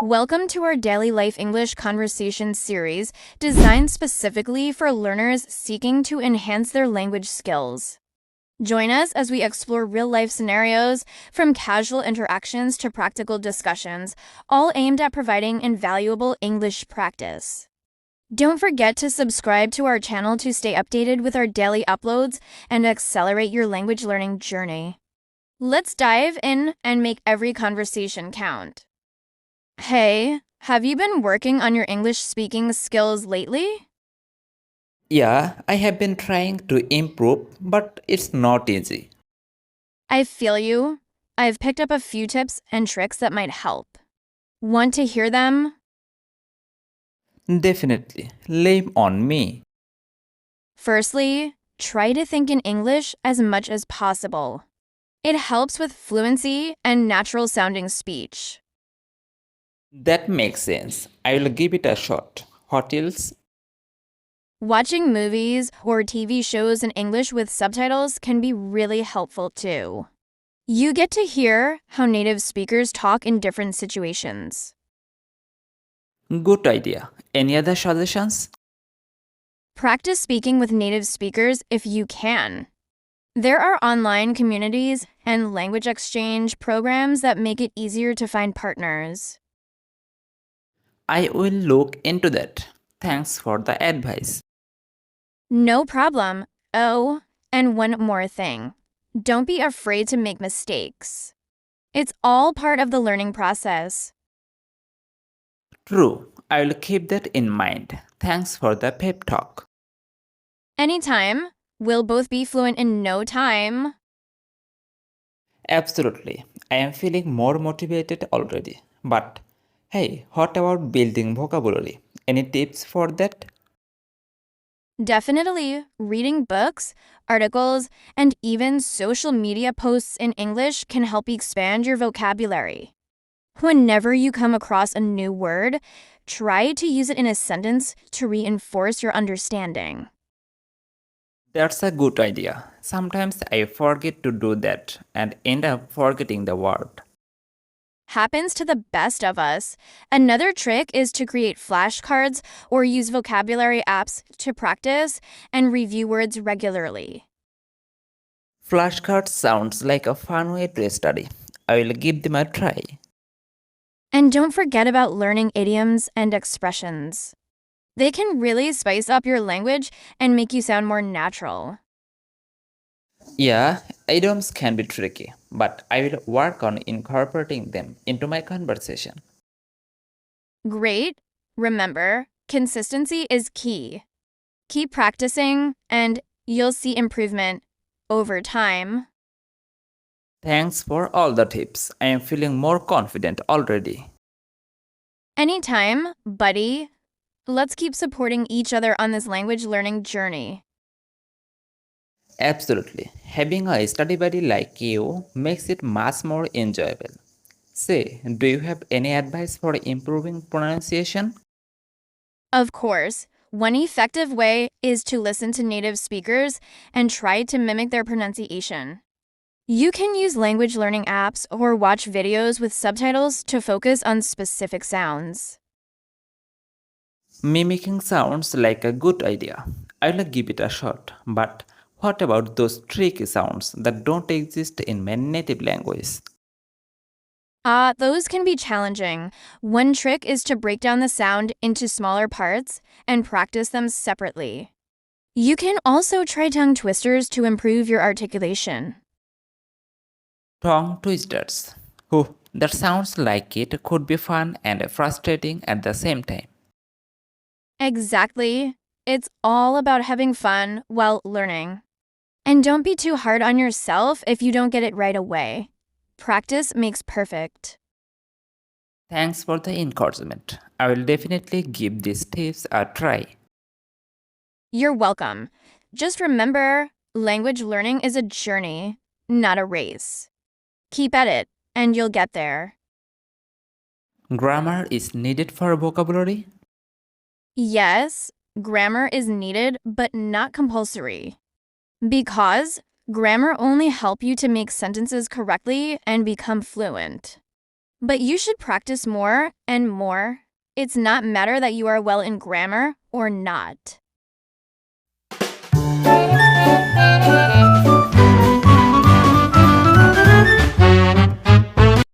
Welcome to our Daily Life English Conversation series designed specifically for learners seeking to enhance their language skills. Join us as we explore real-life scenarios, from casual interactions to practical discussions, all aimed at providing invaluable English practice. Don't forget to subscribe to our channel to stay updated with our daily uploads and accelerate your language learning journey. Let's dive in and make every conversation count. Hey, have you been working on your English speaking skills lately? Yeah, I have been trying to improve, but it's not easy. I feel you. I've picked up a few tips and tricks that might help. Want to hear them? Definitely, leave on me. Firstly, try to think in English as much as possible. It helps with fluency and natural sounding speech. That makes sense. I will give it a shot. What else? Watching movies or TV shows in English with subtitles can be really helpful too. You get to hear how native speakers talk in different situations. Good idea. Any other suggestions? Practice speaking with native speakers if you can. There are online communities and language exchange programs that make it easier to find partners. I will look into that. Thanks for the advice. No problem. Oh, and one more thing. Don't be afraid to make mistakes. It's all part of the learning process. True, I will keep that in mind. Thanks for the pep talk. Anytime, we'll both be fluent in no time. Absolutely. I am feeling more motivated already. But hey, what about building vocabulary? Any tips for that? Definitely, reading books, articles, and even social media posts in English can help expand your vocabulary. Whenever you come across a new word, try to use it in a sentence to reinforce your understanding. That's a good idea. Sometimes I forget to do that and end up forgetting the word. Happens to the best of us. Another trick is to create flashcards or use vocabulary apps to practice and review words regularly. Flashcards sounds like a fun way to study. I will give them a try. And don't forget about learning idioms and expressions. They can really spice up your language and make you sound more natural. Yeah, idioms can be tricky, but I will work on incorporating them into my conversation. Great. Remember, consistency is key. Keep practicing, and you'll see improvement over time. Thanks for all the tips. I am feeling more confident already. Anytime, buddy. Let's keep supporting each other on this language learning journey. Absolutely. Having a study buddy like you makes it much more enjoyable. Say, do you have any advice for improving pronunciation? Of course, one effective way is to listen to native speakers and try to mimic their pronunciation. You can use language learning apps or watch videos with subtitles to focus on specific sounds. Mimicking sounds like a good idea. I'll give it a shot. But what about those tricky sounds that don't exist in my native language? Those can be challenging. One trick is to break down the sound into smaller parts and practice them separately. You can also try tongue twisters to improve your articulation. Tongue twisters. Oh, that sounds like it could be fun and frustrating at the same time. Exactly. It's all about having fun while learning. And don't be too hard on yourself if you don't get it right away. Practice makes perfect. Thanks for the encouragement. I will definitely give these tips a try. You're welcome. Just remember, language learning is a journey, not a race. Keep at it, and you'll get there. Grammar is needed for vocabulary? Yes, grammar is needed, but not compulsory. Because grammar only helps you to make sentences correctly and become fluent. But you should practice more and more. It's not matter that you are well in grammar or not.